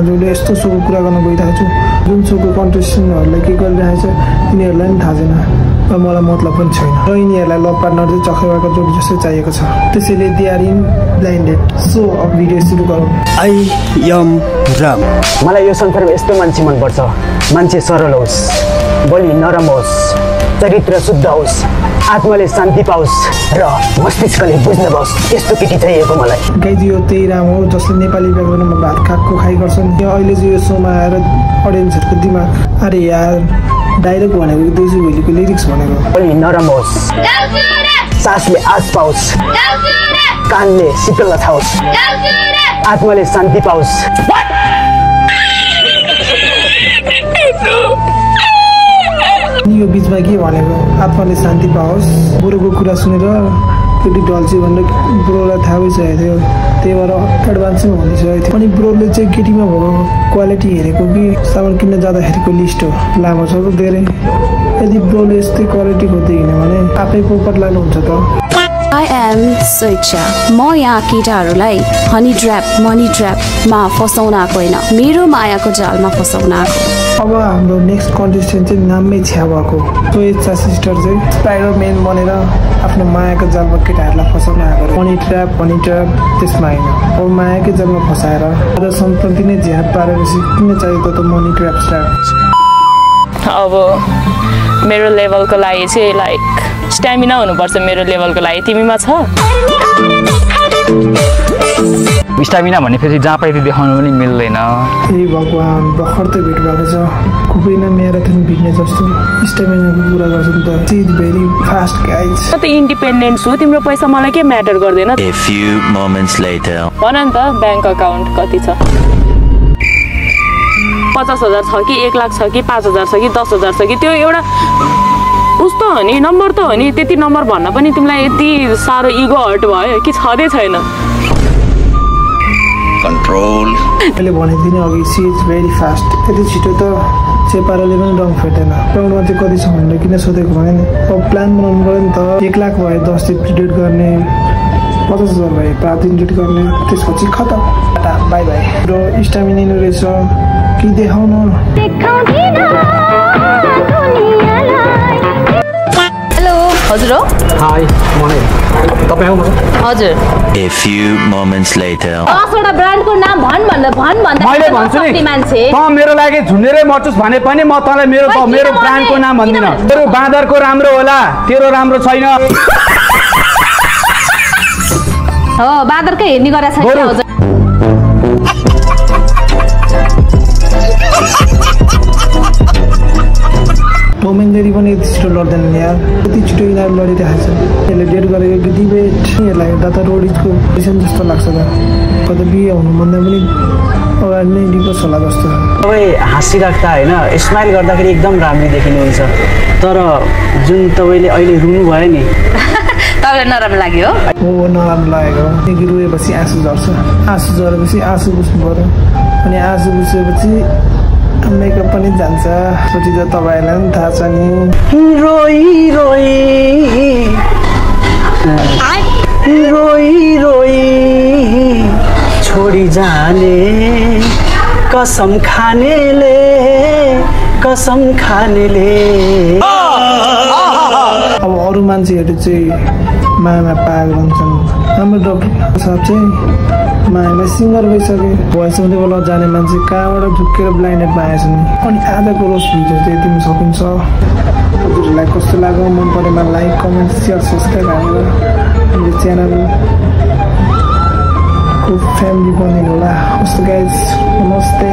जोले यस्तो सोको कुरा गर्न गइरहेको छु जुन सोको कन्टेस्टेन्टहरुले के गरिरहेको छ तिनीहरुलाई पनि थाहा छैन र मलाई मतलब पनि छैन र यिनीहरुलाई लभ पार्टनर चाहिँ चखेवाको जोडी जस्तै चाहिएको छ त्यसैले they are in blinded so अब भिडियो सुरु गरौँ आई एम राम मलाई यो संसारमा यस्तो मान्छे मन पर्छ मान्छे सरल होस् बोली नरम होस् चरित्र शुद्ध होस् आत्माले शान्ति पाओस् र मस्तिष्कले बुझ्न पाओस् यस्तो केटी चाहिएको मलाई गाइज यो त्यही राम हो जसले नेपाली व्याकरणमा भात खाएको खाइ गर्छन् यो अहिले चाहिँ यो सोमा आएर अडियन्सहरुको दिमाग अरे यार डायलग भनेको देउसी भैलीको लिरिक्स भनेको बोली नरम होस् सासले आस पाओस् कानले शीतल छाओस् आत्माले शान्ति पाओस् यो बीचमा के भनेको आत्माले शान्ति पाओस् बुढोको कुरा सुनेर केटी ढल्छ भनेर ब्रोलाई थाहा भइसकेको थियो त्यही भएर एडभान्समा भनिसकेको थियो अनि ब्रोले चाहिँ केटीमा भएको क्वालिटी हेरेको कि सामान किन्न जाँदाखेरिको लिस्ट हो लामो छ धेरै यदि ब्रोले यस्तै क्वालिटी खोज्दै हिँड्यो भने आफै पोपट लाग्नुहुन्छ त I am Soicha. म यहाँ केटाहरूलाई हनी ट्र्याप मनी ट्र्यापमा फसाउन आएको होइन मेरो मायाको जालमा फसाउन आएको अब हाम्रो नेक्स्ट कन्टेस्टेन्ट चाहिँ नाममै छ्या भएको सोइचा सिस्टर चाहिँ स्पाइडरम्यान बनेर आफ्नो मायाको जालमा केटाहरूलाई फसाउन आएको मनी ट्र्याप त्यसमा होइन अब मायाकै जालमा फसाएर र सम्पत्ति नै झ्याप पारेपछि किन चाहिएको त मनी ट्र्याप अब मेरो लेभलको लागि चाहिँ लाइक स्ट्यामिना हुनुपर्छ मेरो लेभलको लागि तिमीमा छ स्ट्यामिना भने फेरि जहाँ पाइते देखाउनु पनि मिल्दैन ए भगवान भर्खर त भेट भएको छ कुपैमा म्याराथन भिड्ने जस्तो स्ट्यामिनाको कुरा गर्छ नि त इज भेरी फास्ट गाइज म त इन्डिपेन्डेन्ट छु तिम्रो पैसा मलाई के म्याटर गर्दैन A few moments later भन नि त ब्याङ्क अकाउन्ट कति छ 50,000 छ कि 1 लाख छ कि 5,000 छ कि 10,000 छ कि त्यो एउटा उस्तो हो नि नम्बर त हो नि त्यति नम्बर भन्न पनि तिमीलाई यति साह्रो इगो हर्ट भयो कि छँदै छैन कन्ट्रोल मैले भनेदिने अघि सी इज भेरी फास्ट यति छिटो त चेपाराले पनि रङ फेर्दैन ग्राउन्डमा चाहिँ कति छ भनेर किन सोधेको भने नि अब प्लान बनाउनु पऱ्यो नि त 1 लाख भयो 10 दिन डेट गर्ने 50,000 भयो 5 दिन डेट गर्ने त्यसपछि खतम बाई बाई र स्टामिना रहेछ कि देखाउनु हजुर हो हाय मलाई तपाई आउनु हजुर A few moments later 10 वटा ब्रान्डको नाम भन् भन्दा मैले भन्छु नि मान्छे त मेरो लागि झुन्डेरै मर्चुस भने पनि म तँलाई मेरो ब्रान्डको नाम भन्दिन तेरो बाँदरको राम्रो होला तेरो राम्रो छैन हो बाँदरकै हेर्ने गरेछ नि हजुर टम एन्ड जेरी पनि यति छिटो लड्दैन यार यति छिटो यिनीहरू लडिरहेको छ यसले डेट गरेको कि डिबेट यिनीहरूलाई हेर्दा त रोडिजको डिसिसन जस्तो लाग्छ त कतै बिहे हुनुभन्दा पनि अगाडि नै डिभोर्स होला जस्तो तपाईँ हाँसिराख्दा होइन स्माइल गर्दाखेरि एकदम राम्रो देखिनुहुन्छ तर जुन तपाईँले अहिले रुनु भयो नि तपाईँलाई नराम्रो लाग्यो हो नराम्रो लागेको देखि रोएपछि आँसु झर्छ आँसु झरेपछि आँसु बुझ्नु पऱ्यो अनि आँसु बुझेपछि मेकअप पनि जान्छ सोची त तपाईँलाई पनि थाहा छ नि रोई रोई छोडी जाने कसम खानेले अब अरू मान्छेहरू चाहिँ मायामा पागल हुन्छन् हाम्रो डक्टर साहब चाहिँ मायामा सिङ्गर भइसके भोइस लेभलमा जाने मान्छे कहाँबाट झुक्केर ब्लाइन्डेडमा आएछ नि अनि आजको रोज भिडियो चाहिँ यति सकिन्छ हजुरहरूलाई कस्तो लाग्यो मन परेमा लाइक कमेन्ट सेयर सब्सक्राइब हालेर यो च्यानलको फ्यामिली बनेको होला हस् गाइज नमस्ते